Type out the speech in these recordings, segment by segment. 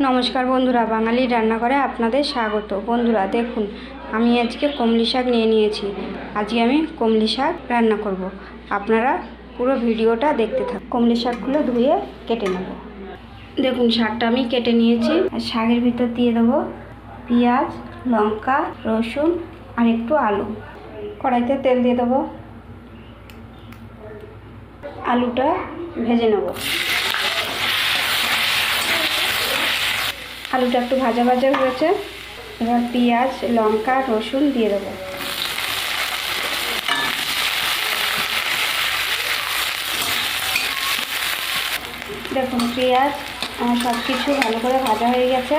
নমস্কার বন্ধুরা, বাঙালির রান্নাঘরে আপনাদের স্বাগত। বন্ধুরা দেখুন, আমি আজকে কমলি শাক নিয়ে নিয়েছি। আজকে আমি কমলি শাক রান্না করব। আপনারা পুরো ভিডিওটা দেখতে থাকুন। কমলি শাকগুলো ধুয়ে কেটে নেব। দেখুন, শাকটা আমি কেটে নিয়েছি। আর শাকের ভিতর দিয়ে দেবো পেঁয়াজ, লঙ্কা, রসুন আর একটু আলু। কড়াইতে তেল দিয়ে দেবো। আলুটা ভেজে নেব। আলুটা একটু ভাজা ভাজা হয়েছে। এবার পেঁয়াজ, লঙ্কা, রসুন দিয়ে দেবো। দেখুন, পেঁয়াজ আমার সব কিছু ভালো করে ভাজা হয়ে গেছে।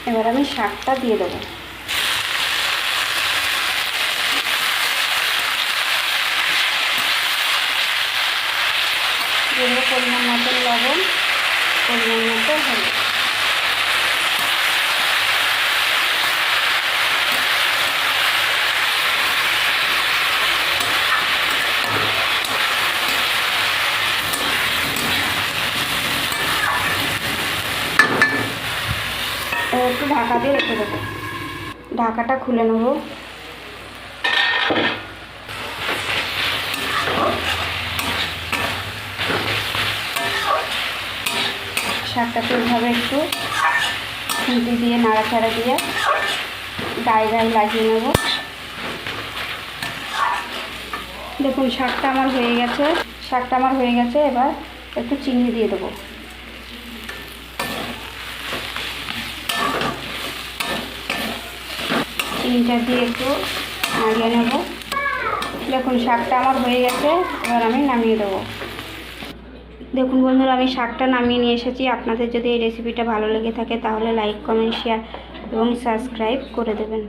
এবার আমি শাকটা দিয়ে দেবো। দিয়ে দেবো পরিমাণ মতো লবণ, পরিমাণ মতো হলুদ। একটু ঢাকা দিয়ে রেখে দেবো। ঢাকাটা খুলে নেব। শাকটাকে এইভাবে একটু খুন্তি দিয়ে নাড়াচাড়া দিয়ে গায়ে গায়ে লাগিয়ে নেব। দেখুন, শাকটা আমার হয়ে গেছে। এবার একটু চিনি দিয়ে দেবো। চিনিটা দিয়ে একটু নাড়িয়ে নেব। দেখুন, শাকটা আমার হয়ে গেছে। এবার আমি নামিয়ে দেবো। দেখুন বন্ধুরা, আমি শাকটা নামিয়ে নিয়ে এসেছি। আপনাদের যদি এই রেসিপিটা ভালো লেগে থাকে তাহলে লাইক, কমেন্ট, শেয়ার এবং সাবস্ক্রাইব করে দেবেন।